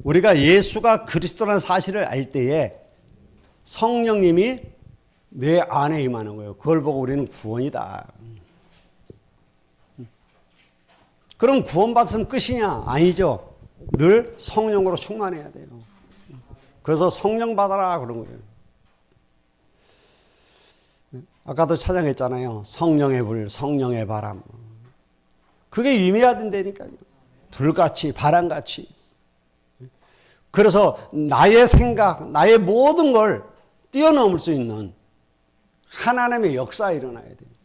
우리가 예수가 그리스도라는 사실을 알 때에 성령님이 내 안에 임하는 거예요. 그걸 보고 우리는 구원이다. 그럼 구원받았으면 끝이냐? 아니죠. 늘 성령으로 충만해야 돼요. 그래서 성령 받아라 그런 거예요. 아까도 찬양했잖아요. 성령의 불, 성령의 바람. 그게 임해야 된다니까요. 불같이, 바람같이. 그래서 나의 생각, 나의 모든 걸 뛰어넘을 수 있는 하나님의 역사가 일어나야 돼요.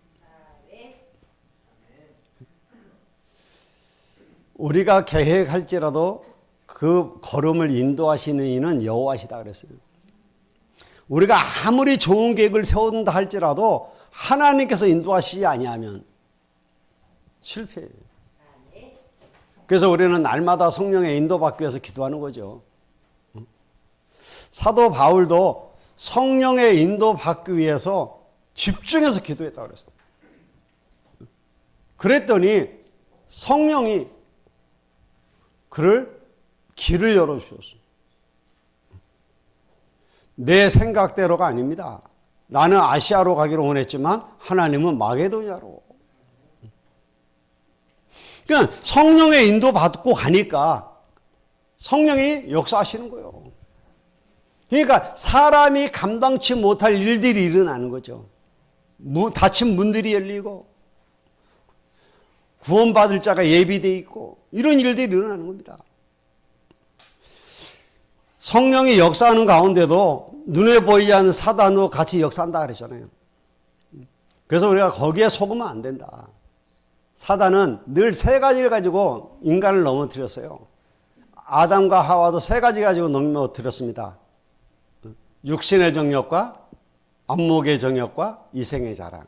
우리가 계획할지라도 그 걸음을 인도하시는 이는 여호와시다 그랬어요. 우리가 아무리 좋은 계획을 세운다 할지라도 하나님께서 인도하시지 아니하면 실패해요. 그래서 우리는 날마다 성령의 인도받기 위해서 기도하는 거죠. 사도 바울도 성령의 인도받기 위해서 집중해서 기도했다고 그랬어요. 그랬더니 성령이 그를 길을 열어주셨어요. 내 생각대로가 아닙니다. 나는 아시아로 가기로 원했지만 하나님은 마게도냐로. 그러니까 성령의 인도받고 가니까 성령이 역사하시는 거예요. 그러니까 사람이 감당치 못할 일들이 일어나는 거죠. 닫힌 문들이 열리고 구원받을 자가 예비되어 있고 이런 일들이 일어나는 겁니다. 성령이 역사하는 가운데도 눈에 보이지 않는 사단도 같이 역사한다 그랬잖아요. 그래서 우리가 거기에 속으면 안 된다. 사단은 늘 세 가지를 가지고 인간을 넘어뜨렸어요. 아담과 하와도 세 가지 가지고 넘어뜨렸습니다. 육신의 정욕과 안목의 정욕과 이생의 자랑.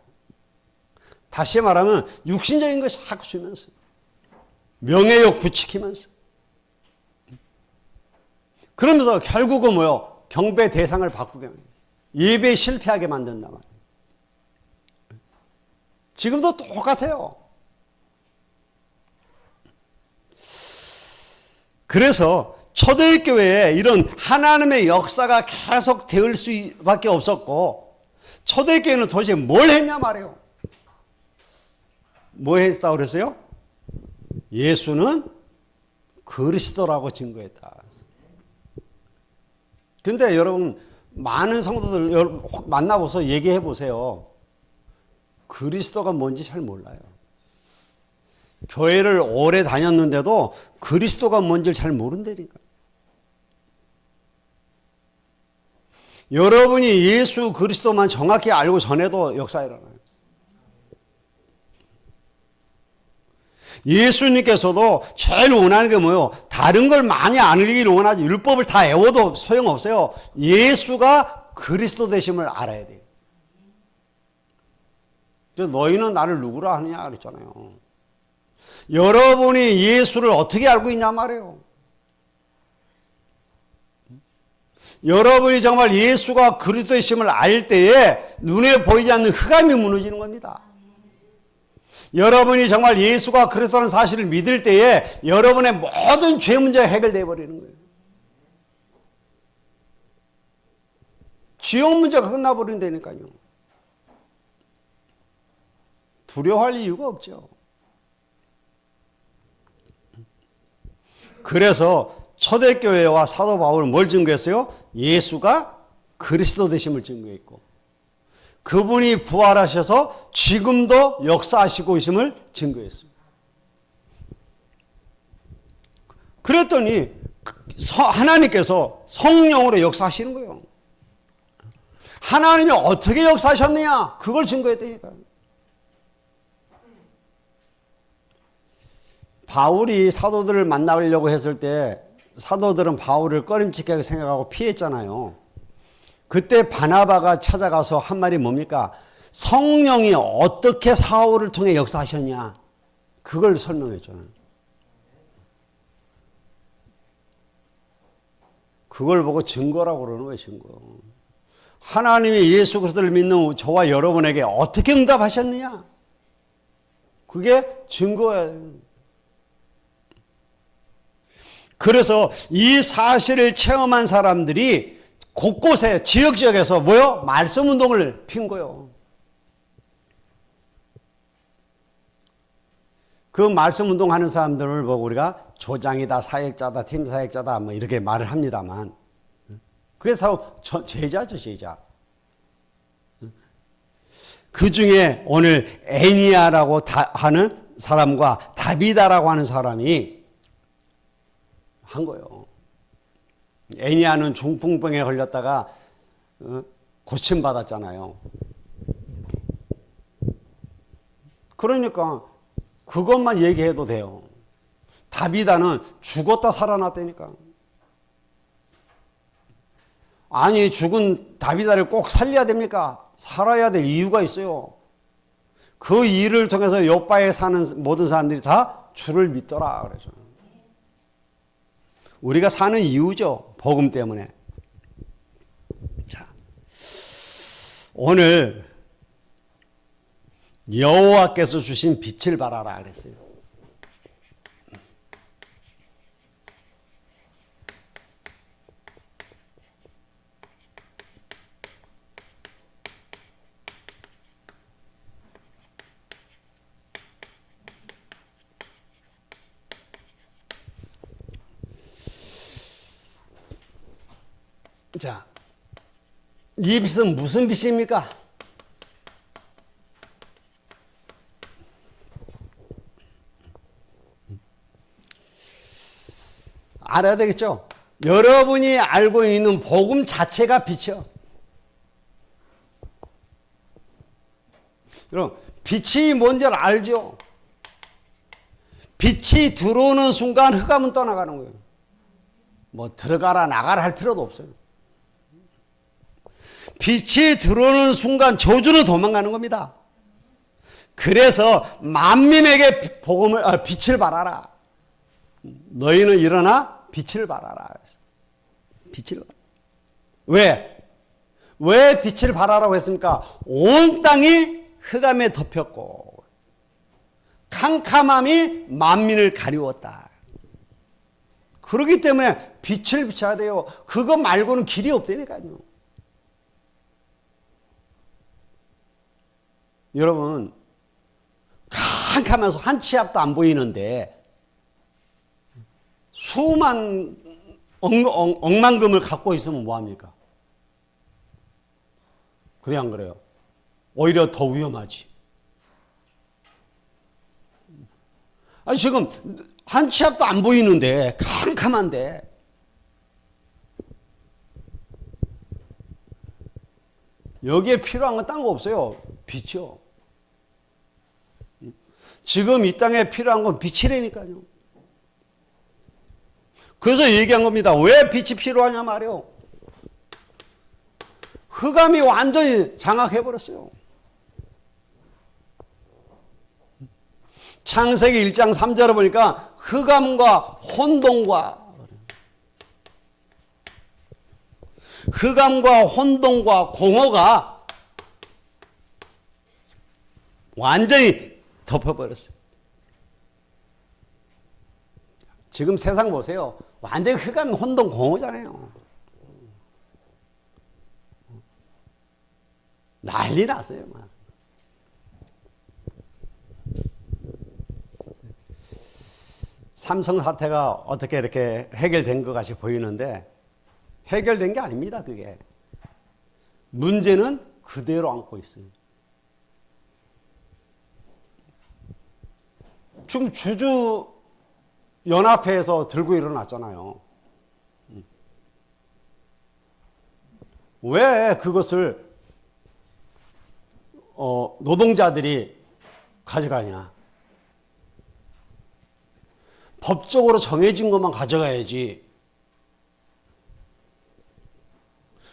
다시 말하면 육신적인 것이 자꾸 주면서 명예욕 부추기면서 그러면서 결국은 뭐요? 경배 대상을 바꾸게 합니다. 예배에 실패하게 만든단 말이에요. 지금도 똑같아요. 그래서 초대교회에 이런 하나님의 역사가 계속 되을 수밖에 없었고 초대교회는 도대체 뭘 했냐 말이에요. 뭐 했다고 그랬어요? 예수는 그리스도라고 증거했다. 근데 여러분 많은 성도들 만나보서 얘기해 보세요. 그리스도가 뭔지 잘 몰라요. 교회를 오래 다녔는데도 그리스도가 뭔지를 잘 모른다니까. 여러분이 예수 그리스도만 정확히 알고 전에도 역사 일어나요. 예수님께서도 제일 원하는 게 뭐예요? 다른 걸 많이 알기를 원하지. 율법을 다 외워도 소용없어요. 예수가 그리스도 되심을 알아야 돼요. 너희는 나를 누구라 하느냐 그랬잖아요. 여러분이 예수를 어떻게 알고 있냐 말이에요. 여러분이 정말 예수가 그리스도이심을 알 때에 눈에 보이지 않는 흑암이 무너지는 겁니다. 여러분이 정말 예수가 그리스도라는 사실을 믿을 때에 여러분의 모든 죄 문제가 해결되어 버리는 거예요. 지옥 문제가 끝나버린다니까요. 두려워할 이유가 없죠. 그래서 초대교회와 사도 바울은 뭘 증거했어요? 예수가 그리스도 되심을 증거했고 그분이 부활하셔서 지금도 역사하시고 있음을 증거했어요. 그랬더니 하나님께서 성령으로 역사하시는 거예요. 하나님이 어떻게 역사하셨느냐? 그걸 증거했다니까요. 바울이 사도들을 만나려고 했을 때 사도들은 바울을 꺼림칙하게 생각하고 피했잖아요. 그때 바나바가 찾아가서 한 말이 뭡니까? 성령이 어떻게 사울을 통해 역사하셨냐? 그걸 설명했잖아요. 그걸 보고 증거라고 그러는 거예요, 증거. 하나님이 예수 그리스도를 믿는 저와 여러분에게 어떻게 응답하셨느냐? 그게 증거예요. 그래서 이 사실을 체험한 사람들이 곳곳에 지역에서 뭐요? 말씀 운동을 핀 거예요. 그 말씀 운동하는 사람들을 보고 우리가 조장이다, 사역자다, 팀 사역자다 뭐 이렇게 말을 합니다만 그게 다 제자죠, 제자. 그 중에 오늘 애니아라고 하는 사람과 다비다라고 하는 사람이 한 거예요. 애니아는 중풍병에 걸렸다가 고침받았잖아요. 그러니까 그것만 얘기해도 돼요. 다비다는 죽었다 살아났다니까. 아니 죽은 다비다를 꼭 살려야 됩니까? 살아야 될 이유가 있어요. 그 일을 통해서 요바에 사는 모든 사람들이 다 주를 믿더라 그러죠. 우리가 사는 이유죠. 복음 때문에. 자, 오늘 여호와께서 주신 빛을 발하라 그랬어요. 자, 이 빛은 무슨 빛입니까? 알아야 되겠죠? 여러분이 알고 있는 복음 자체가 빛이요. 여러분, 빛이 뭔지를 알죠? 빛이 들어오는 순간 흑암은 떠나가는 거예요. 뭐 들어가라 나가라 할 필요도 없어요. 빛이 들어오는 순간 저주로 도망가는 겁니다. 그래서 만민에게 빛을 발하라. 너희는 일어나 빛을 발하라. 빛을. 왜 빛을 발하라고 했습니까? 온 땅이 흑암에 덮였고 캄캄함이 만민을 가리웠다. 그렇기 때문에 빛을 비춰야 돼요. 그거 말고는 길이 없다니까요. 여러분, 캄캄해서 한 치 앞도 안 보이는데 수만 억만금을 갖고 있으면 뭐합니까? 그래 안 그래요? 오히려 더 위험하지. 아니 지금 한 치 앞도 안 보이는데 캄캄한데 여기에 필요한 건 딴 거 없어요. 빛이요. 지금 이 땅에 필요한 건 빛이라니까요. 그래서 얘기한 겁니다. 왜 빛이 필요하냐 말이요. 흑암이 완전히 장악해버렸어요. 창세기 1장 3절에 보니까 흑암과 혼돈과 공허가 완전히 덮어버렸어요. 지금 세상 보세요. 완전히 흑암, 혼돈, 공허잖아요. 난리 났어요. 막. 삼성 사태가 어떻게 이렇게 해결된 것 같이 보이는데 해결된 게 아닙니다. 그게. 문제는 그대로 안고 있어요. 지금 주주연합회에서 들고 일어났잖아요. 왜 그것을 노동자들이 가져가냐. 법적으로 정해진 것만 가져가야지.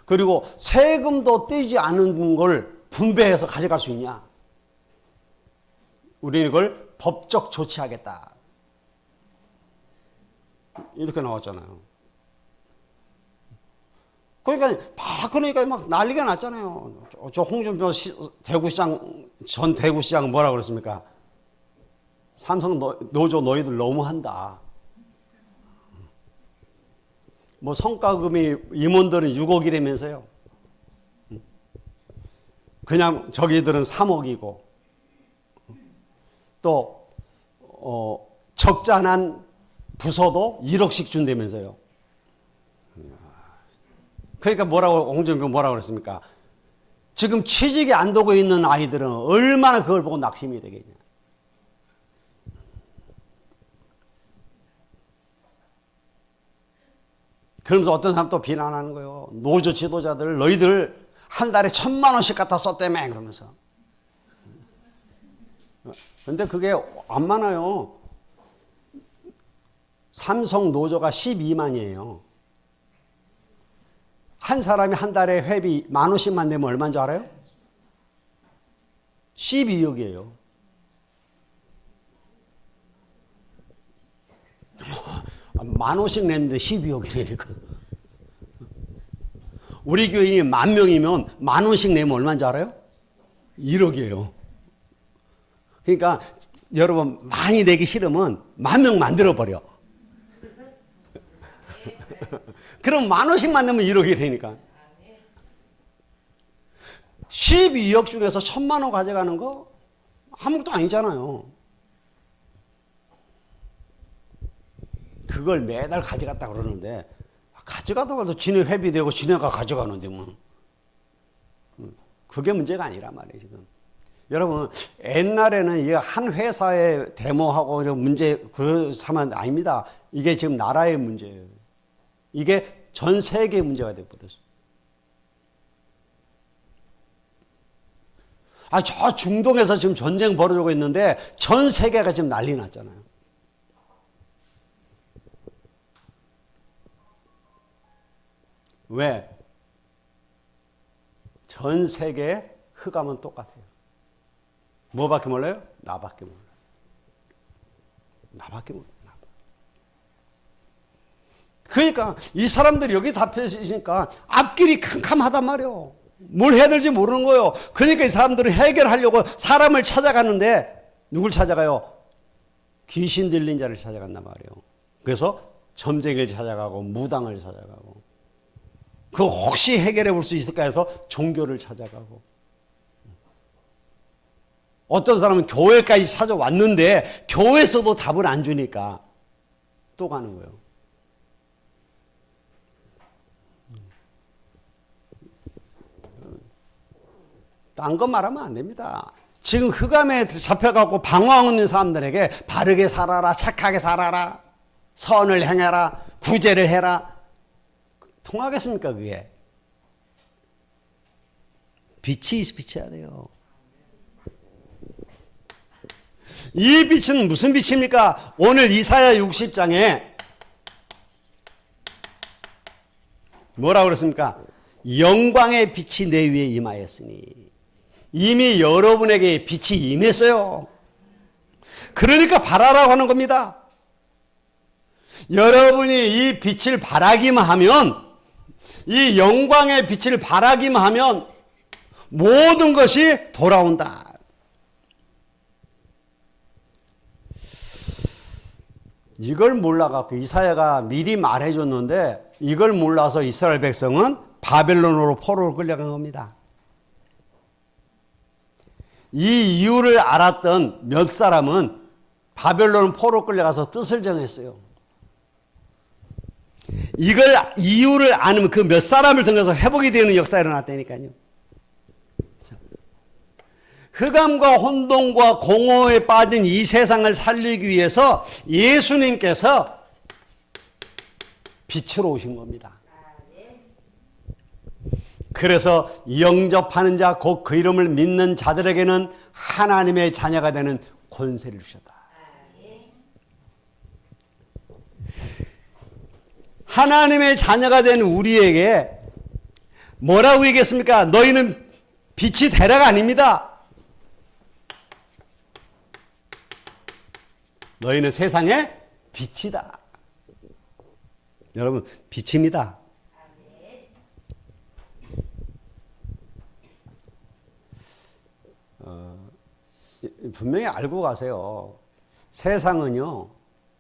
그리고 세금도 떼지 않은 걸 분배해서 가져갈 수 있냐. 우리는 이걸 법적 조치하겠다. 이렇게 나왔잖아요. 그러니까 막 난리가 났잖아요. 저 홍준표 전 대구시장 뭐라 그랬습니까? 삼성 노조 너희들 너무한다. 뭐 성과금이 임원들은 6억이라면서요. 그냥 저기들은 3억이고 또 적잖한 부서도 1억씩 준다면서요. 그러니까 홍준표 뭐라고 그랬습니까? 지금 취직이 안 되고 있는 아이들은 얼마나 그걸 보고 낙심이 되겠냐. 그러면서 어떤 사람 또 비난하는 거예요. 노조 지도자들 너희들 한 달에 1,000만 원씩 갖다 썼다며 그러면서. 근데 그게 안 많아요. 삼성 노조가 12만이에요. 한 사람이 한 달에 회비 10,000원씩만 내면 얼마인 줄 알아요? 12억이에요. 만 원씩 냈는데 12억이라니까. 우리 교인이 10,000명이면 10,000원씩 내면 얼마인 줄 알아요? 1억이에요. 그러니까 여러분 많이 내기 싫으면 10,000명 만들어버려. 그럼 10,000원씩만 내면 1억이 되니까. 12억 중에서 1,000만 원 가져가는 거 아무것도 아니잖아요. 그걸 매달 가져갔다 그러는데 가져가다 봐도 지네 회비되고 지네가 가져가는데 뭐. 그게 문제가 아니란 말이에요 지금. 여러분 옛날에는 이게 한 회사에 데모하고 이런 문제 그 사면 아닙니다. 이게 지금 나라의 문제예요. 이게 전 세계의 문제가 되어버렸어요. 저 중동에서 지금 전쟁 벌어지고 있는데 전 세계가 지금 난리 났잖아요. 왜? 전 세계 흑암은 똑같아요. 뭐밖에 몰라요? 나밖에 몰라요. 나밖에 몰라요. 그러니까 이 사람들이 여기 잡혀 있으니까 앞길이 캄캄하단 말이에요. 뭘 해야 될지 모르는 거예요. 그러니까 이 사람들은 해결하려고 사람을 찾아가는데 누굴 찾아가요? 귀신 들린 자를 찾아간단 말이에요. 그래서 점쟁이를 찾아가고 무당을 찾아가고 그거 혹시 해결해 볼 수 있을까 해서 종교를 찾아가고 어떤 사람은 교회까지 찾아왔는데 교회에서도 답을 안 주니까 또 가는 거예요. 딴 거 말하면 안 됩니다. 지금 흑암에 잡혀가고 방황하고 있는 사람들에게 바르게 살아라, 착하게 살아라, 선을 행해라, 구제를 해라. 통하겠습니까 그게? 빛이 비쳐야 돼요. 이 빛은 무슨 빛입니까? 오늘 이사야 60장에 뭐라고 그랬습니까? 영광의 빛이 내 위에 임하였으니 이미 여러분에게 빛이 임했어요. 그러니까 바라라고 하는 겁니다. 여러분이 이 빛을 바라기만 하면 이 영광의 빛을 바라기만 하면 모든 것이 돌아온다. 이걸 몰라갖고 이사야가 미리 말해줬는데 이걸 몰라서 이스라엘 백성은 바벨론으로 포로로 끌려간 겁니다. 이 이유를 알았던 몇 사람은 바벨론 포로 끌려가서 뜻을 정했어요. 이걸 이유를 아는 그 몇 사람을 통해서 회복이 되는 역사가 일어났다니까요. 흑암과 혼돈과 공허에 빠진 이 세상을 살리기 위해서 예수님께서 빛으로 오신 겁니다. 그래서 영접하는 자, 곧 그 이름을 믿는 자들에게는 하나님의 자녀가 되는 권세를 주셨다. 하나님의 자녀가 된 우리에게 뭐라고 얘기했습니까? 너희는 빛이 되라가 아닙니다. 너희는 세상의 빛이다. 여러분, 빛입니다. 분명히 알고 가세요. 세상은요,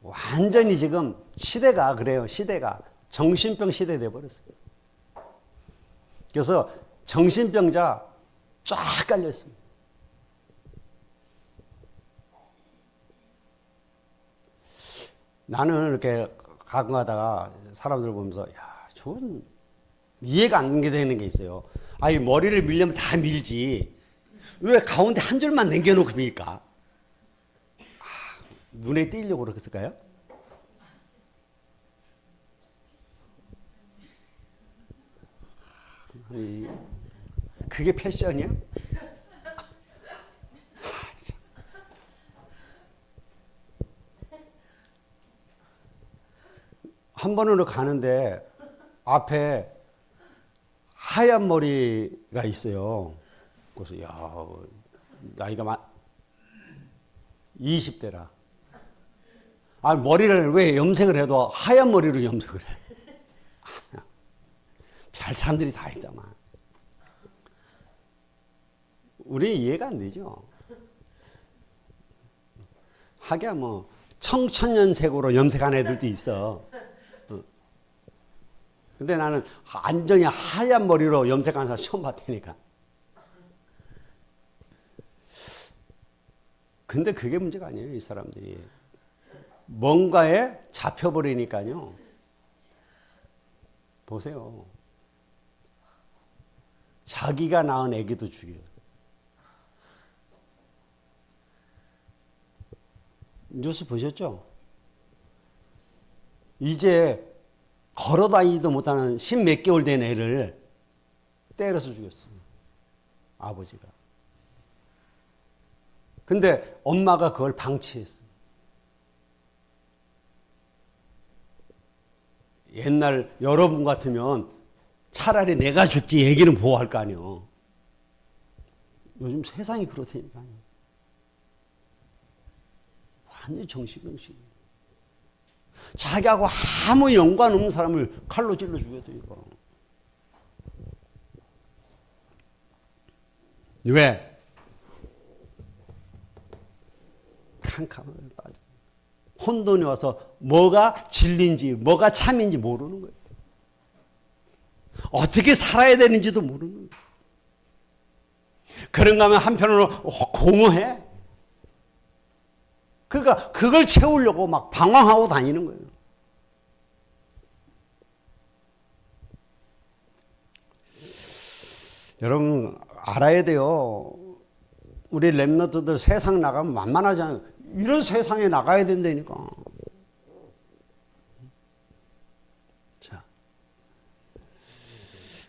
완전히 지금 시대가 그래요. 시대가 정신병 시대 돼버렸어요. 그래서 정신병자 쫙 깔려 있습니다. 나는 이렇게 가끔 가다가 사람들 보면서 야, 저건 이해가 안 되는 게 있어요. 아니 머리를 밀려면 다 밀지 왜 가운데 한 줄만 남겨놓고 밀까? 눈에 띄려고 그랬을까요? 그게 패션이야? 한 번으로 가는데 앞에 하얀 머리가 있어요. 그래서 야, 나이가 20대라. 아, 머리를 왜 염색을 해도 하얀 머리로 염색을 해? 별 사람들이 다 있다만. 우리 이해가 안 되죠. 하기야 뭐 청천연색으로 염색한 애들도 있어. 근데 나는 완전히 하얀 머리로 염색한 사람 처음 봤다니까. 근데 그게 문제가 아니에요, 이 사람들이. 뭔가에 잡혀버리니까요. 보세요. 자기가 낳은 애기도 죽여요. 뉴스 보셨죠? 이제 걸어다니지도 못하는 10몇 개월 된 애를 때려서 죽였어요. 아버지가. 근데 엄마가 그걸 방치했어요. 옛날 여러분 같으면 차라리 내가 죽지 애기는 보호할 거 아니에요. 요즘 세상이 그렇다니까요. 완전 정신병신. 자기하고 아무 연관 없는 사람을 칼로 찔러 죽여도 이거. 왜? 캄캄하게 빠져. 혼돈이 와서 뭐가 진리인지 뭐가 참인지 모르는 거예요. 어떻게 살아야 되는지도 모르는 거예요. 그런가 하면 한편으로 공허해. 그러니까 그걸 채우려고 막 방황하고 다니는 거예요. 여러분 알아야 돼요. 우리 랩너트들 세상 나가면 만만하지 않아요. 이런 세상에 나가야 된다니까. 자,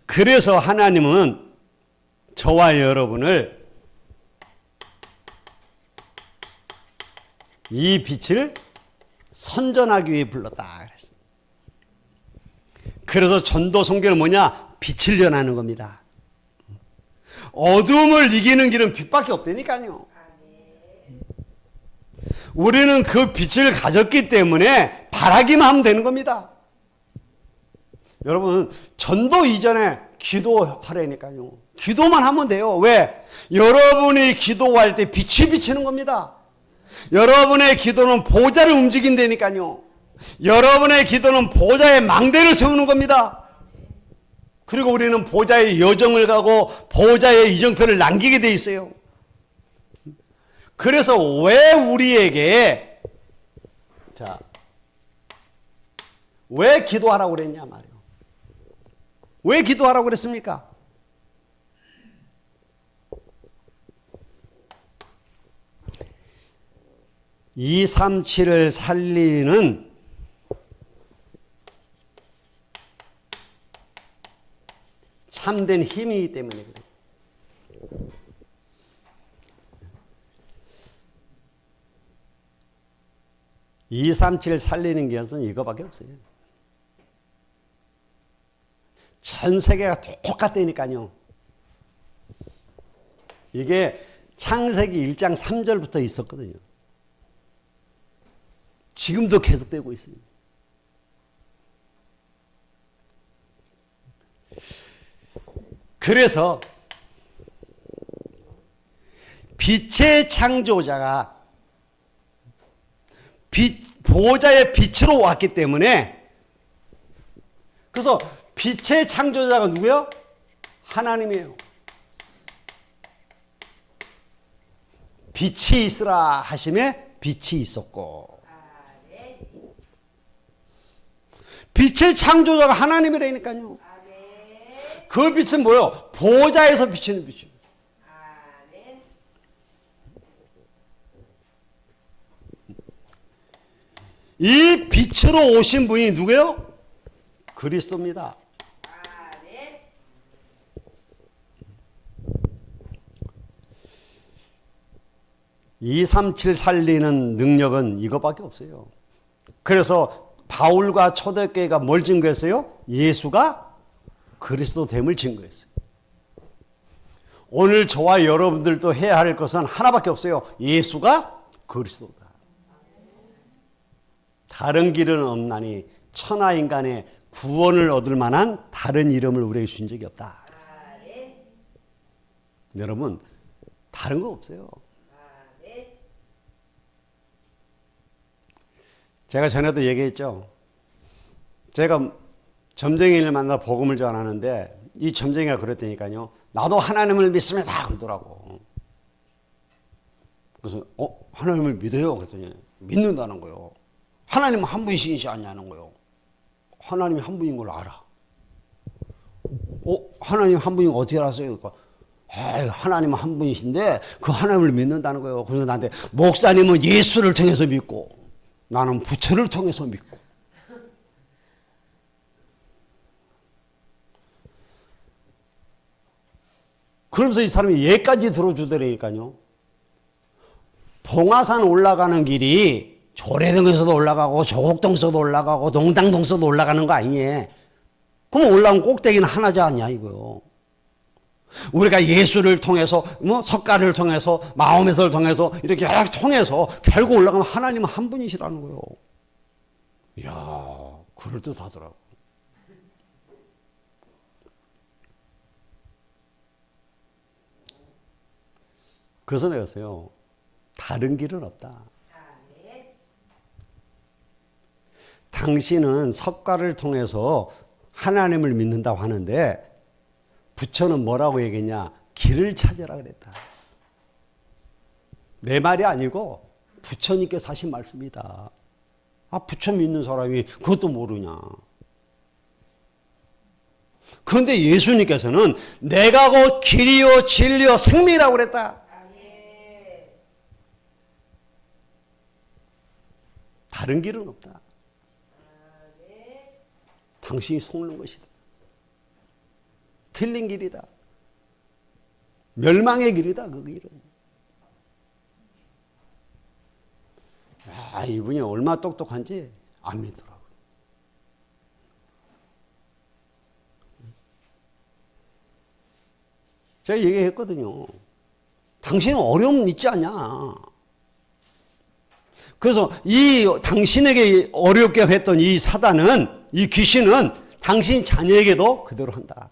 그래서 하나님은 저와 여러분을 이 빛을 선전하기 위해 불렀다 그랬어요. 그래서 전도 선교는 뭐냐? 빛을 전하는 겁니다. 어둠을 이기는 길은 빛밖에 없다니까요. 우리는 그 빛을 가졌기 때문에 바라기만 하면 되는 겁니다. 여러분 전도 이전에 기도하라니까요. 기도만 하면 돼요. 왜? 여러분이 기도할 때 빛이 비치는 겁니다. 여러분의 기도는 보좌를 움직인다니까요. 여러분의 기도는 보좌의 망대를 세우는 겁니다. 그리고 우리는 보좌의 여정을 가고 보좌의 이정표를 남기게 돼 있어요. 그래서 왜 우리에게 왜 기도하라고 그랬냐 말이에요. 왜 기도하라고 그랬습니까? (237을) 살리는 참된 힘이기 때문에 그래요. 237 살리는 것은 이거밖에 없어요. 전 세계가 똑같다니까요. 이게 창세기 1장 3절부터 있었거든요. 지금도 계속되고 있습니다. 그래서 빛의 창조자가 보좌의 빛으로 왔기 때문에 그래서 빛의 창조자가 누구예요? 하나님이에요. 빛이 있으라 하심에 빛이 있었고. 빛의 창조자가 하나님이라니까요. 그 빛은 뭐예요? 보좌에서 비치는 빛이에요. 이 빛으로 오신 분이 누구예요? 그리스도입니다. 237 살리는 능력은 이것밖에 없어요. 그래서 바울과 초대교회가 뭘 증거했어요? 예수가 그리스도 됨을 증거했어요. 오늘 저와 여러분들도 해야 할 것은 하나밖에 없어요. 예수가 그리스도다. 다른 길은 없나니 천하인간의 구원을 얻을 만한 다른 이름을 우리에게 주신 적이 없다. 여러분, 다른 거 없어요. 제가 전에도 얘기했죠. 제가 점쟁이를 만나 복음을 전하는데 이 점쟁이가 그랬다니까요. 나도 하나님을 믿습니다. 그러더라고. 그래서 하나님을 믿어요. 그랬더니 믿는다는 거예요. 하나님은 한 분이시지 않냐는 거예요. 하나님이 한 분인 걸 알아. 하나님 한 분인 거 어떻게 알았어요? 그러니까 하나님은 한 분이신데 그 하나님을 믿는다는 거예요. 그래서 나한테 목사님은 예수를 통해서 믿고 나는 부처를 통해서 믿고. 그러면서 이 사람이 예까지 들어주더라니까요. 봉화산 올라가는 길이 조례동에서도 올라가고 조곡동서도 올라가고 농당동서도 올라가는 거 아니에요. 그럼 올라온 꼭대기는 하나지 않냐 이거요. 우리가 예수를 통해서 석가를 통해서 마음에서를 통해서 이렇게 여러 통해서 결국 올라가면 하나님은 한 분이시라는 거예요. 이야, 그럴듯하더라고. 그래서 내가 했어요. 다른 길은 없다. 당신은 석가를 통해서 하나님을 믿는다고 하는데 부처는 뭐라고 얘기했냐? 길을 찾으라 그랬다. 내 말이 아니고 부처님께서 하신 말씀이다. 부처 믿는 사람이 그것도 모르냐. 그런데 예수님께서는 내가 곧 길이요 진리요 생명이라고 그랬다. 다른 길은 없다. 당신이 속는 것이다. 틀린 길이다. 멸망의 길이다. 그 길은. 이분이 얼마나 똑똑한지 안 믿더라고요. 제가 얘기했거든요. 당신은 어려움 있지 않냐. 그래서 이 당신에게 어렵게 했던 이 사단은, 이 귀신은 당신 자녀에게도 그대로 한다.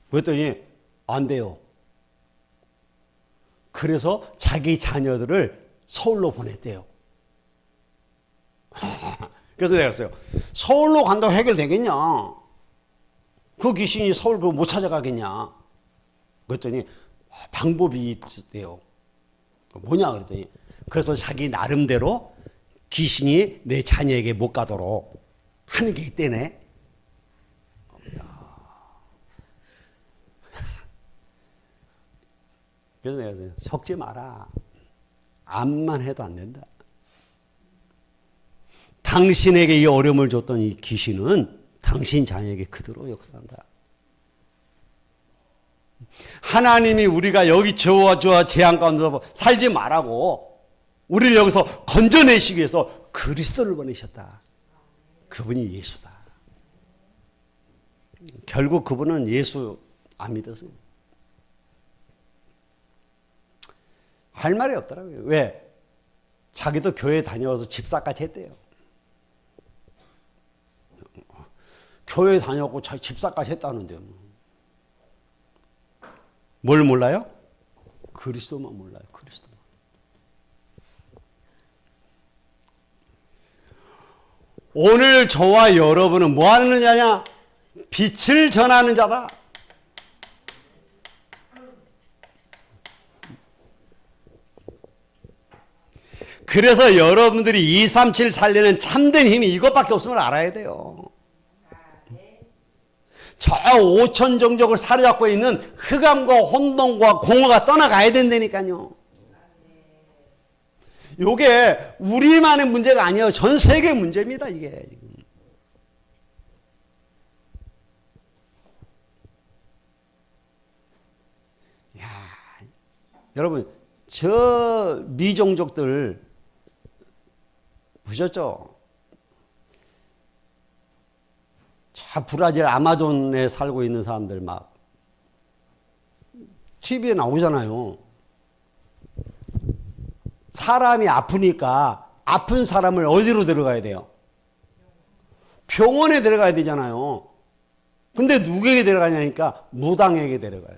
그랬더니 안 돼요. 그래서 자기 자녀들을 서울로 보냈대요. 그래서 내가 그랬어요. 서울로 간다고 해결되겠냐? 그 귀신이 서울 못 찾아가겠냐? 그랬더니 방법이 있대요. 뭐냐 그랬더니 그래서 자기 나름대로 귀신이 내 자녀에게 못 가도록 하는 게 있대네. 그래서 내가 속지 마라. 암만 해도 안 된다. 당신에게 이 어려움을 줬던 이 귀신은 당신 자녀에게 그대로 역사한다. 하나님이 우리가 여기 저와 재앙 가운데서 살지 말라고 우리를 여기서 건져내시기 위해서 그리스도를 보내셨다. 그분이 예수다. 결국 그분은 예수 안 믿었어요. 할 말이 없더라고요. 왜? 자기도 교회 다녀와서 집사까지 했대요. 교회 다녀고 집사까지 했다는데요. 뭘 몰라요? 그리스도만 몰라요. 그리스도만. 오늘 저와 여러분은 뭐 하느냐? 빛을 전하는 자다. 그래서 여러분들이 237 살리는 참된 힘이 이것밖에 없음을 알아야 돼요. 저 5천 종족을 사로잡고 있는 흑암과 혼돈과 공허가 떠나가야 된다니까요. 이게 우리만의 문제가 아니에요. 전 세계 문제입니다, 이게. 야, 여러분, 저 미종족들 보셨죠? 저 브라질 아마존에 살고 있는 사람들 막 TV에 나오잖아요. 사람이 아프니까 아픈 사람을 어디로 데려가야 돼요? 병원에 데려가야 되잖아요. 근데 누구에게 데려가냐니까 무당에게 데려가요.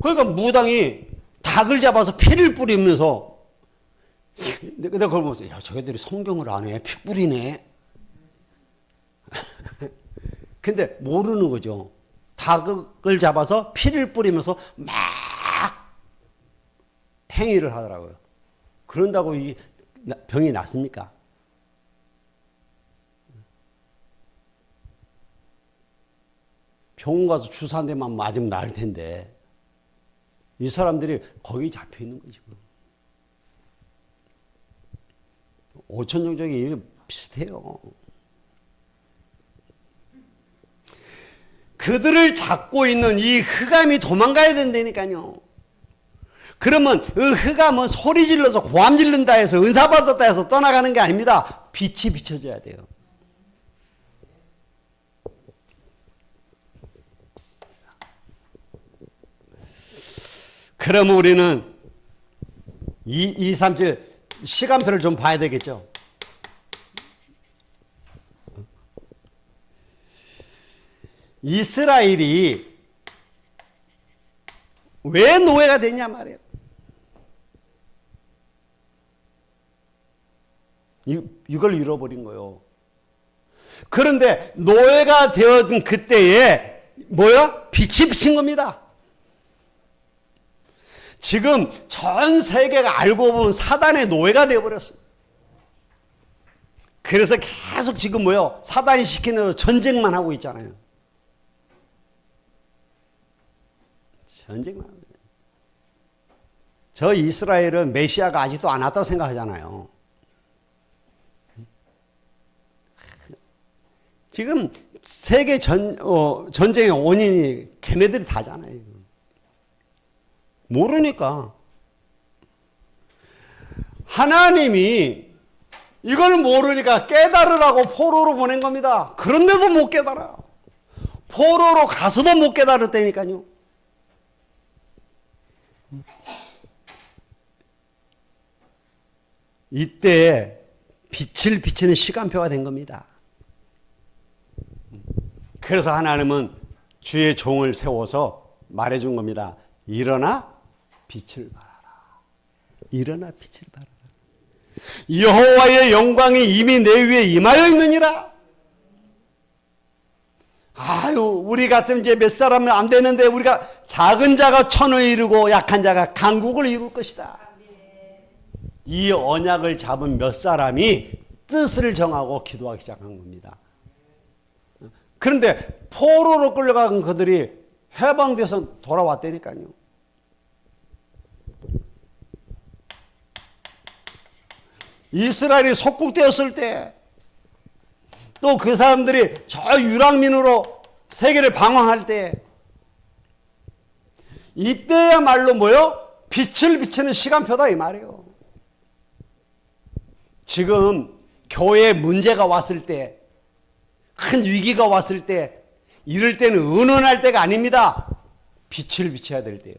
그러니까 무당이 닭을 잡아서 피를 뿌리면서 내가 그걸 보면서 야, 저애들이 성경을 안 해. 피 뿌리네. 근데 모르는 거죠. 닭을 잡아서 피를 뿌리면서 막 행위를 하더라고요. 그런다고 이 병이 낫습니까? 병원 가서 주사 한 대만 맞으면 나을 텐데 이 사람들이 거기 잡혀 있는 거지. 5천 종족이 이렇게 비슷해요. 그들을 잡고 있는 이 흑암이 도망가야 된다니까요. 그러면 그 흑암은 소리 질러서 고함 질른다 해서 은사 받았다 해서 떠나가는 게 아닙니다. 빛이 비춰져야 돼요. 그러면 우리는 237 시간표를 좀 봐야 되겠죠. 이스라엘이 왜 노예가 됐냐 말이에요. 이걸 잃어버린 거예요. 그런데 노예가 되었던 그때에 뭐야? 빛이 비친 겁니다. 지금 전 세계가 알고 보면 사단의 노예가 되어버렸어요. 그래서 계속 지금 뭐요? 사단이 시키는 전쟁만 하고 있잖아요. 전쟁만 하고 있어요. 저 이스라엘은 메시아가 아직도 안 왔다고 생각하잖아요. 지금 세계 전쟁의 원인이 걔네들이 다잖아요. 모르니까. 하나님이 이걸 모르니까 깨달으라고 포로로 보낸 겁니다. 그런데도 못 깨달아. 포로로 가서도 못 깨달았다니까요. 이때 빛을 비치는 시간표가 된 겁니다. 그래서 하나님은 주의 종을 세워서 말해준 겁니다. 일어나 빛을 발하라. 일어나 빛을 발하라. 여호와의 영광이 이미 내 위에 임하여 있느니라. 아유, 우리 같은 이제 몇 사람은 안 되는데 우리가 작은 자가 천을 이루고 약한 자가 강국을 이룰 것이다. 이 언약을 잡은 몇 사람이 뜻을 정하고 기도하기 시작한 겁니다. 그런데 포로로 끌려간 그들이 해방돼서 돌아왔다니까요. 이스라엘이 속국되었을 때 또 그 사람들이 저 유랑민으로 세계를 방황할 때 이때야말로 뭐요? 빛을 비치는 시간표다 이 말이에요. 지금 교회에 문제가 왔을 때, 큰 위기가 왔을 때, 이럴 때는 의논할 때가 아닙니다. 빛을 비춰야 될 때예요.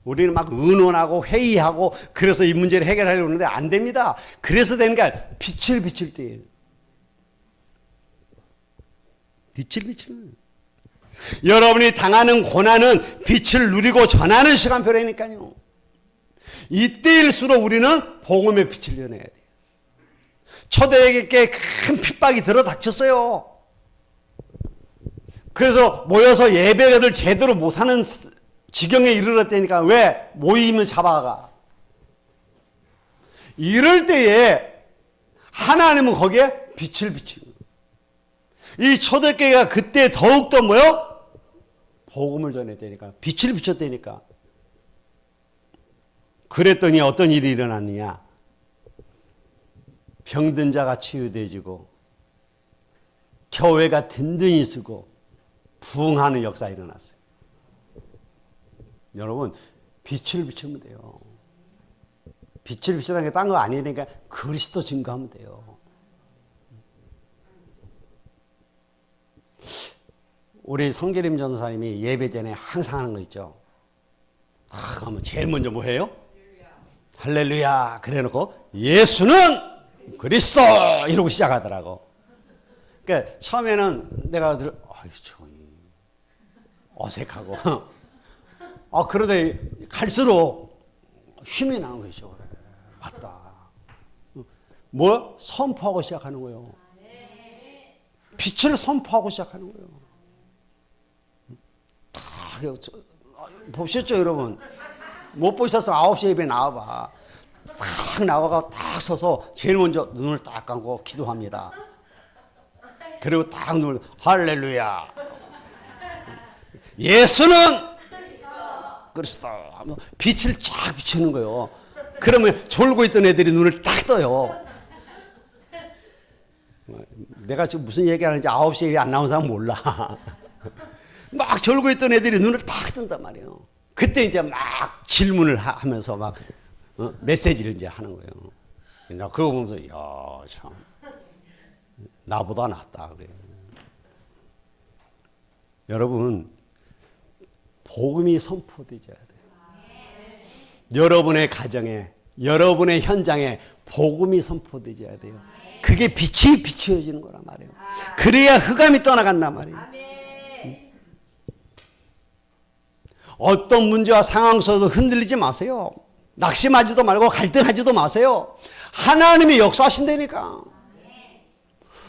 우리는 막 의논하고 회의하고 그래서 이 문제를 해결하려고 하는데 안 됩니다. 그래서 되는 게 아니라 빛을 비칠 때예요. 빛을 비치는. 여러분이 당하는 고난은 빛을 누리고 전하는 시간표라니까요. 이때일수록 우리는 복음의 빛을 전해야 돼요. 초대에게 큰 핍박이 들어닥쳤어요. 그래서 모여서 예배를 제대로 못하는 지경에 이르렀다니까. 왜? 모임을 잡아가. 이럴 때에 하나님은 거기에 빛을 비치는 거예요. 이 초대교회가 그때 더욱더 뭐요? 복음을 전했다니까. 빛을 비췄다니까. 그랬더니 어떤 일이 일어났느냐. 병든 자가 치유되어지고 교회가 든든히 쓰고 부흥하는 역사가 일어났어요. 여러분, 빛을 비추면 돼요. 빛을 비추는 게 딴 거 아니니까 그리스도 증거하면 돼요. 우리 성계림 전사님이 예배 전에 항상 하는 거 있죠. 그러면 제일 먼저 뭐 해요? 할렐루야. 그래 놓고 예수는 그리스도 이러고 시작하더라고. 그러니까 처음에는 내가 어색하고 그러다 갈수록 힘이 나는 거죠. 그래. 맞다. 뭐? 선포하고 시작하는 거예요. 빛을 선포하고 시작하는 거예요. 다 보셨죠, 여러분? 못 보셨으면 9시 예배 나와봐. 딱 나와가 딱 서서 제일 먼저 눈을 딱 감고 기도합니다. 그리고 딱 눈을 할렐루야. 예수는 그리스도. 빛을 쫙 비추는 거예요. 그러면 졸고 있던 애들이 눈을 딱 떠요. 내가 지금 무슨 얘기하는지 9시에 안 나온 사람 몰라. 막 졸고 있던 애들이 눈을 딱 뜬단 말이에요. 그때 이제 막 질문을 하면서 막 메시지를 이제 하는 거예요. 나 그거 보면서 야, 참 나보다 낫다 그래. 여러분, 복음이 선포되어야 돼요. 여러분의 가정에, 여러분의 현장에 복음이 선포되어야 돼요. 그게 빛이 비춰지는 거란 말이에요. 그래야 흑암이 떠나간단 말이에요. 어떤 문제와 상황 속에도 흔들리지 마세요. 낙심하지도 말고 갈등하지도 마세요. 하나님이 역사하신다니까.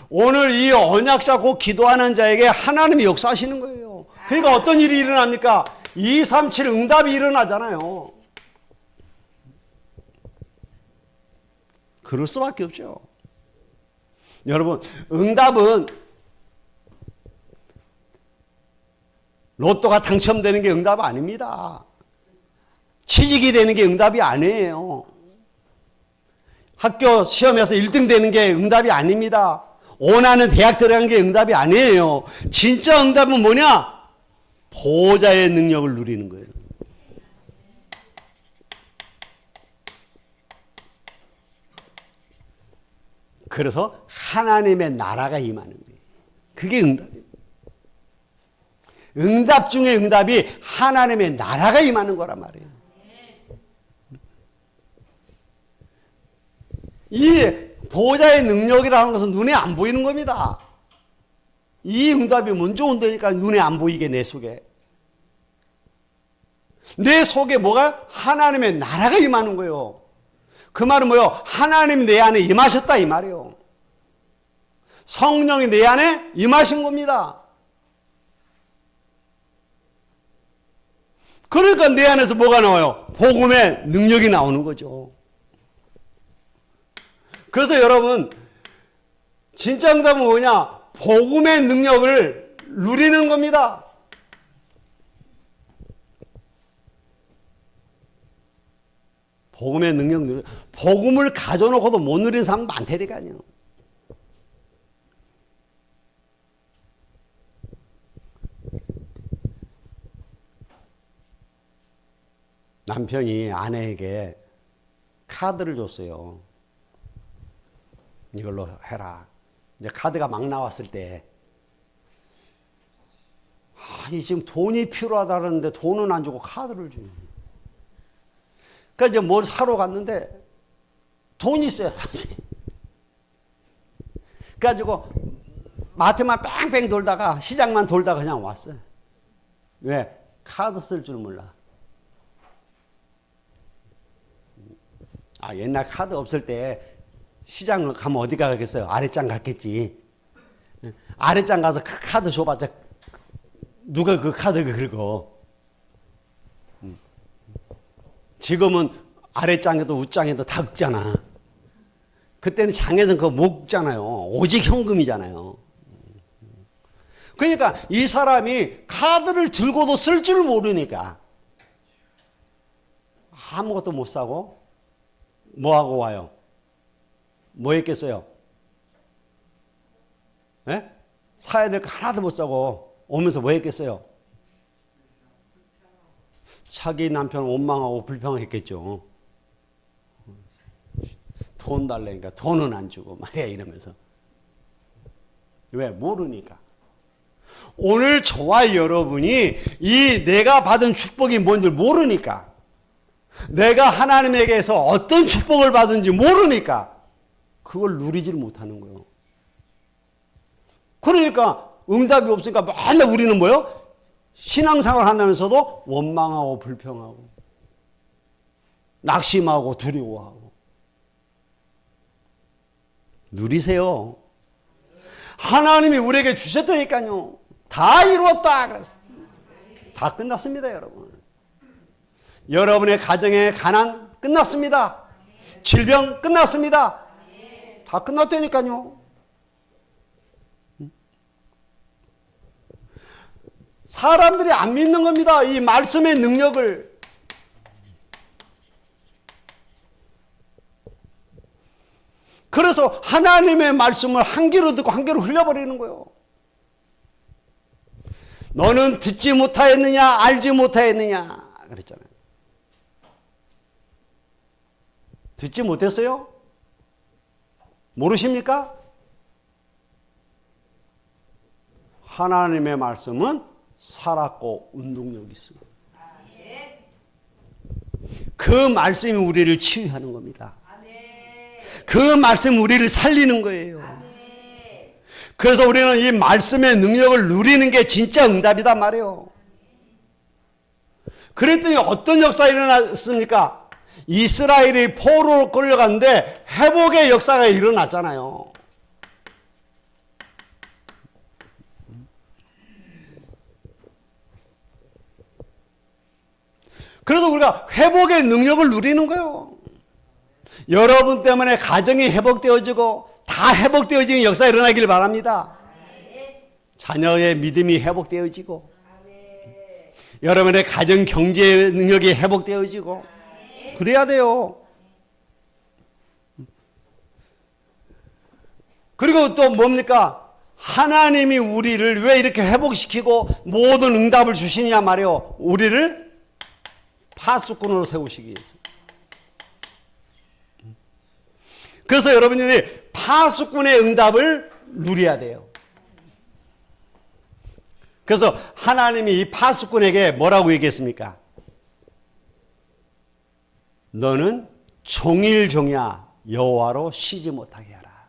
오늘 이 언약 잡고 기도하는 자에게 하나님이 역사하시는 거예요. 그러니까 어떤 일이 일어납니까? 237 응답이 일어나잖아요. 그럴 수밖에 없죠. 여러분, 응답은 로또가 당첨되는 게 응답 아닙니다. 취직이 되는 게 응답이 아니에요. 학교 시험에서 1등 되는 게 응답이 아닙니다. 원하는 대학 들어간 게 응답이 아니에요. 진짜 응답은 뭐냐? 보호자의 능력을 누리는 거예요. 그래서 하나님의 나라가 임하는 거예요. 그게 응답이에요. 응답 중에 응답이 하나님의 나라가 임하는 거란 말이에요. 이 보호자의 능력이라는 것은 눈에 안 보이는 겁니다. 이 응답이 먼저 온다니까 눈에 안 보이게 내 속에. 내 속에 뭐가? 하나님의 나라가 임하는 거예요. 그 말은 뭐예요? 하나님이 내 안에 임하셨다 이 말이에요. 성령이 내 안에 임하신 겁니다. 그러니까 내 안에서 뭐가 나와요? 복음의 능력이 나오는 거죠. 그래서 여러분, 진짜 응답은 뭐냐? 복음의 능력을 누리는 겁니다. 복음의 능력 누리, 복음을 가져놓고도 못 누리는 사람 많다니까요. 남편이 아내에게 카드를 줬어요. 이걸로 해라. 이제 카드가 막 나왔을 때, 이 지금 돈이 필요하다는데 돈은 안 주고 카드를 주니. 그러니까 이제 뭘 사러 갔는데 돈이 있어야 하지. 그래가지고 마트만 뺑뺑 돌다가 시장만 돌다가 그냥 왔어요. 왜? 카드 쓸 줄 몰라. 옛날 카드 없을 때 시장 가면 어디 가겠어요? 아랫장 갔겠지. 아랫장 가서 그 카드 줘봤자 누가 그 카드 긁어. 지금은 아랫장에도 웃장에도 다 긁잖아. 그때는 장에서는 그거 못 긁잖아요. 오직 현금이잖아요. 그러니까 이 사람이 카드를 들고도 쓸 줄 모르니까 아무것도 못 사고 뭐 하고 와요? 뭐 했겠어요? 예? 사야 될 거 하나도 못 사고 오면서 뭐 했겠어요? 자기 남편 원망하고 불평했겠죠. 돈 달라니까 돈은 안 주고 말이야 이러면서. 왜? 모르니까. 오늘 저와 여러분이 이 내가 받은 축복이 뭔지 모르니까, 내가 하나님에게서 어떤 축복을 받은지 모르니까 그걸 누리지를 못하는 거예요. 그러니까 응답이 없으니까 맨날 우리는 뭐요? 신앙생활 한다면서도 원망하고 불평하고 낙심하고 두려워하고. 누리세요. 하나님이 우리에게 주셨다니까요. 다 이루었다 그랬어요. 다 끝났습니다, 여러분. 여러분의 가정의 가난 끝났습니다. 질병 끝났습니다. 다 끝났다니까요. 사람들이 안 믿는 겁니다. 이 말씀의 능력을. 그래서 하나님의 말씀을 한 귀로 듣고 한 귀로 흘려버리는 거예요. 너는 듣지 못하였느냐, 알지 못하였느냐 그랬잖아요. 듣지 못했어요? 모르십니까? 하나님의 말씀은 살았고 운동력이 있습니다. 그 말씀이 우리를 치유하는 겁니다. 그 말씀이 우리를 살리는 거예요. 그래서 우리는 이 말씀의 능력을 누리는 게 진짜 응답이단 말이에요. 그랬더니 어떤 역사가 일어났습니까? 이스라엘이 포로로 끌려갔는데 회복의 역사가 일어났잖아요. 그래서 우리가 회복의 능력을 누리는 거예요. 여러분 때문에 가정이 회복되어지고 다 회복되어지는 역사가 일어나길 바랍니다. 자녀의 믿음이 회복되어지고 여러분의 가정 경제 능력이 회복되어지고 그래야 돼요. 그리고 또 뭡니까? 하나님이 우리를 왜 이렇게 회복시키고 모든 응답을 주시냐 말이에요. 우리를 파수꾼으로 세우시기 위해서. 그래서 여러분들이 파수꾼의 응답을 누려야 돼요. 그래서 하나님이 이 파수꾼에게 뭐라고 얘기했습니까? 너는 종일종야 여호와로 쉬지 못하게 하라.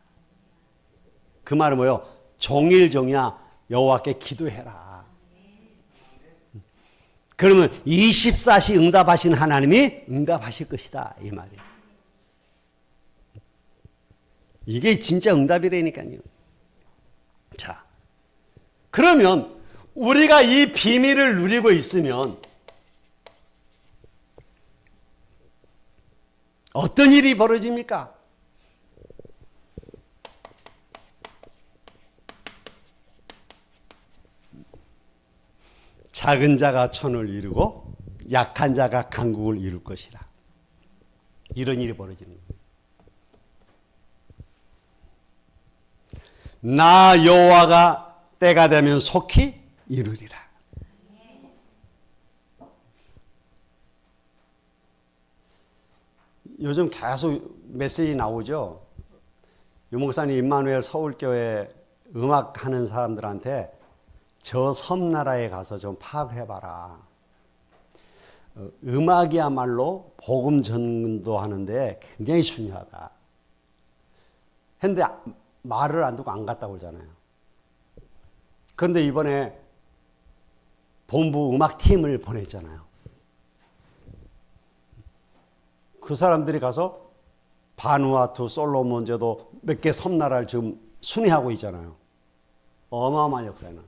그 말은 뭐예요? 종일종야 여호와께 기도해라. 그러면 24시 응답하신 하나님이 응답하실 것이다 이 말이에요. 이게 진짜 응답이라니까요. 자, 그러면 우리가 이 비밀을 누리고 있으면 어떤 일이 벌어집니까? 작은 자가 천을 이루고 약한 자가 강국을 이룰 것이라. 이런 일이 벌어지는 거예요. 나 여호와가 때가 되면 속히 이루리라. 요즘 계속 메시지 나오죠. 유목사님 임마누엘 서울교회 음악하는 사람들한테 저 섬나라에 가서 좀 파악을 해봐라. 음악이야말로 복음 전도하는데 굉장히 중요하다. 했는데 말을 안 듣고 안 갔다고 그러잖아요. 그런데 이번에 본부 음악팀을 보냈잖아요. 그 사람들이 가서 바누아투, 솔로몬제도 몇 개 섬나라를 지금 순회하고 있잖아요. 어마어마한 역사는.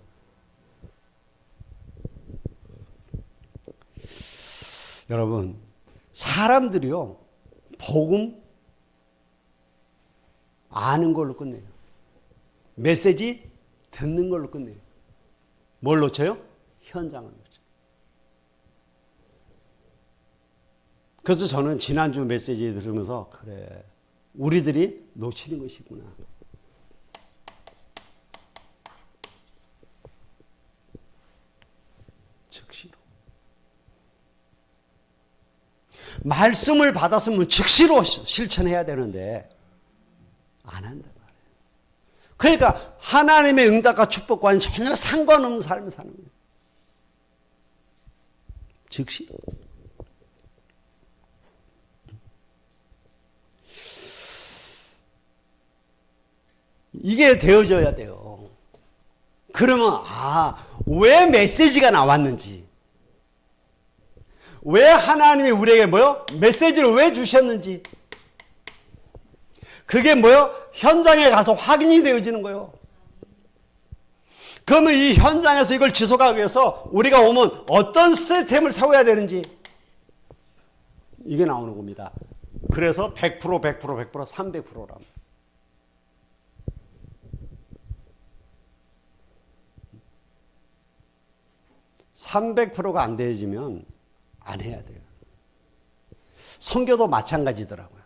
여러분, 사람들이요, 복음 아는 걸로 끝내요. 메시지 듣는 걸로 끝내요. 뭘 놓쳐요? 현장을 놓쳐요. 그래서 저는 지난주 메시지 들으면서 그래, 우리들이 놓치는 것이구나. 즉시로. 말씀을 받았으면 즉시로 실천해야 되는데 안 한단 말이에요. 그러니까 하나님의 응답과 축복과는 전혀 상관없는 삶을 사는 거예요. 즉시로. 이게 되어져야 돼요. 그러면 왜 메시지가 나왔는지, 왜 하나님이 우리에게 메시지를 왜 주셨는지, 그게 현장에 가서 확인이 되어지는 거예요. 그러면 이 현장에서 이걸 지속하기 위해서 우리가 오면 어떤 시스템을 세워야 되는지 이게 나오는 겁니다. 그래서 100%, 300%랍니다. 300%가 안 되어지면 안 해야 돼요. 선교도 마찬가지더라고요.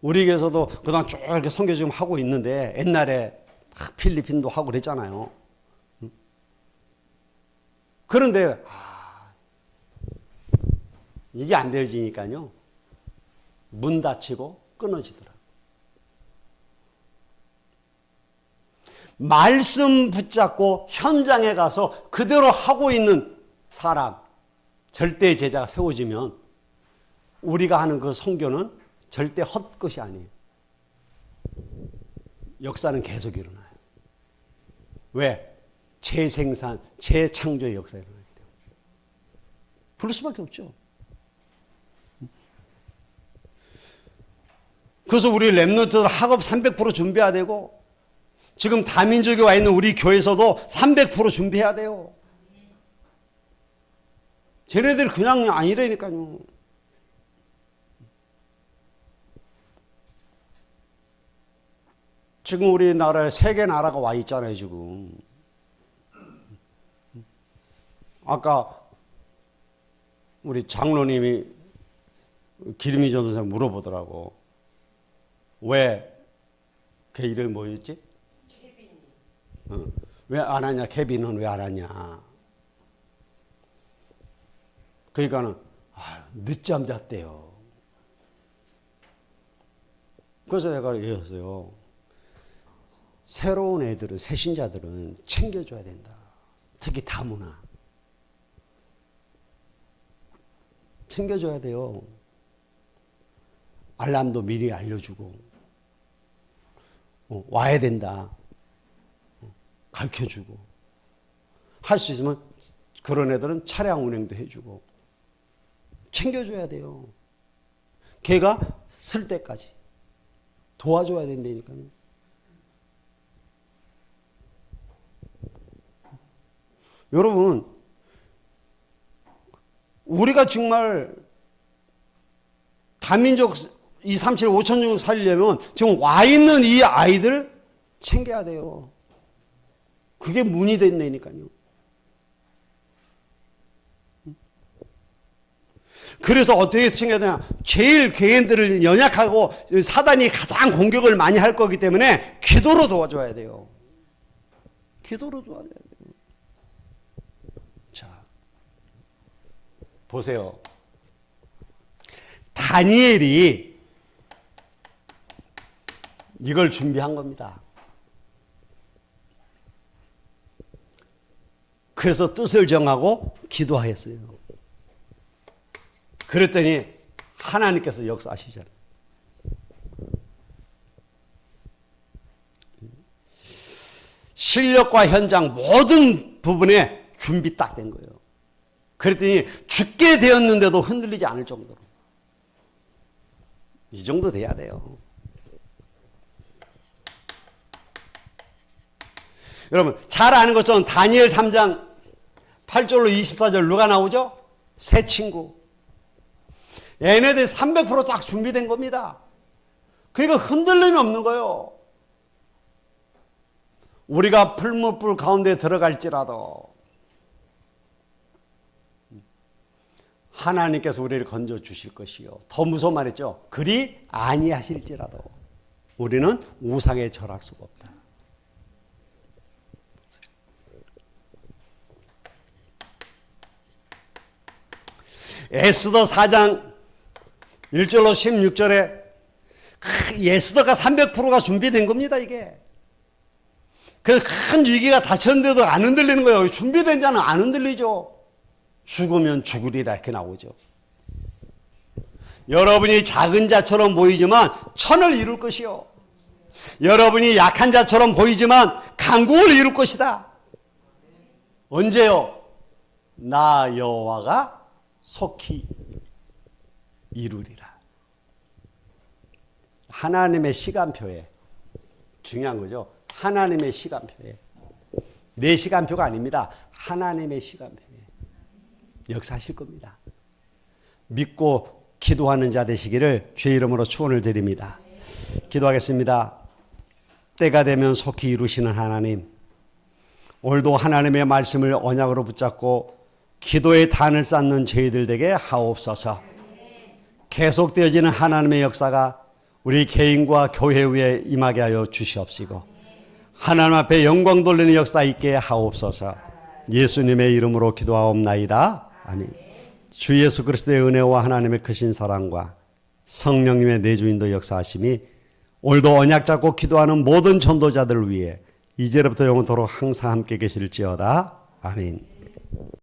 우리 교회에서도 그동안 쭉 이렇게 선교 지금 하고 있는데 옛날에 막 필리핀도 하고 그랬잖아요. 그런데 이게 안 되어지니까요. 문 닫히고 끊어지더라고요. 말씀 붙잡고 현장에 가서 그대로 하고 있는 사람, 절대 제자가 세워지면 우리가 하는 그 선교는 절대 헛것이 아니에요. 역사는 계속 일어나요. 왜? 재생산, 재창조의 역사가 일어나기 때문에. 부를 수밖에 없죠. 그래서 우리 랩런트들 학업 300% 준비해야 되고, 지금 다민족이 와 있는 우리 교회에서도 300% 준비해야 돼요. 쟤네들이 그냥 아니라니까요. 지금 우리나라에 3개 나라가 와 있잖아요, 지금. 아까 우리 장로님이 기름이 전도사님 물어보더라고. 왜? 걔 이름이 뭐였지? 왜 안 하냐? 케빈은 왜 안 하냐? 그러니까는 늦잠 잤대요. 그래서 내가 얘기했어요. 새로운 애들은, 새신자들은 챙겨줘야 된다. 특히 다문화. 챙겨줘야 돼요. 알람도 미리 알려주고 와야 된다. 가르쳐주고 할 수 있으면 그런 애들은 차량 운행도 해주고 챙겨줘야 돼요. 걔가 쓸 때까지 도와줘야 된다니까요. 여러분, 우리가 정말 다민족 237, 5천족 살리려면 지금 와 있는 이 아이들 챙겨야 돼요. 그게 문이 된다니까요. 그래서 어떻게 챙겨야 되냐? 제일 개인들을 연약하고 사단이 가장 공격을 많이 할 거기 때문에 기도로 도와줘야 돼요. 기도로 도와줘야 돼요. 자, 보세요. 다니엘이 이걸 준비한 겁니다. 그래서 뜻을 정하고 기도하였어요. 그랬더니 하나님께서 역사하시잖아요. 실력과 현장 모든 부분에 준비 딱 된 거예요. 그랬더니 죽게 되었는데도 흔들리지 않을 정도로. 이 정도 돼야 돼요. 여러분 잘 아는 것처럼 다니엘 3장 8절로 24절 누가 나오죠? 새 친구. 얘네들 300%딱 준비된 겁니다. 그러니까 흔들림이 없는 거예요. 우리가 풀무불 가운데 들어갈지라도 하나님께서 우리를 건져 주실 것이요. 더 무서운 말했죠. 그리 아니하실지라도 우리는 우상에 절할 수가 없다. 에스더 4장 1절로 16절에 에스더가 300%가 준비된 겁니다. 이게. 그래서 큰 위기가 닥쳤는데도 안 흔들리는 거예요. 준비된 자는 안 흔들리죠. 죽으면 죽으리라 이렇게 나오죠. 여러분이 작은 자처럼 보이지만 천을 이룰 것이요. 여러분이 약한 자처럼 보이지만 강국을 이룰 것이다. 언제요? 나 여호와가 속히 이루리라. 하나님의 시간표에 중요한 거죠. 하나님의 시간표에. 내 시간표가 아닙니다. 하나님의 시간표에 역사하실 겁니다. 믿고 기도하는 자 되시기를 주의 이름으로 축원을 드립니다. 기도하겠습니다. 때가 되면 속히 이루시는 하나님, 오늘도 하나님의 말씀을 언약으로 붙잡고 기도의 단을 쌓는 저희들에게 하옵소서. 계속되어지는 하나님의 역사가 우리 개인과 교회 위에 임하게 하여 주시옵시고 하나님 앞에 영광 돌리는 역사 있게 하옵소서. 예수님의 이름으로 기도하옵나이다. 아멘. 주 예수 그리스도의 은혜와 하나님의 크신 사랑과 성령님의 내주인도 역사하심이 오늘도 언약 잡고 기도하는 모든 전도자들을 위해 이제부터 영원토록 항상 함께 계실지어다. 아멘.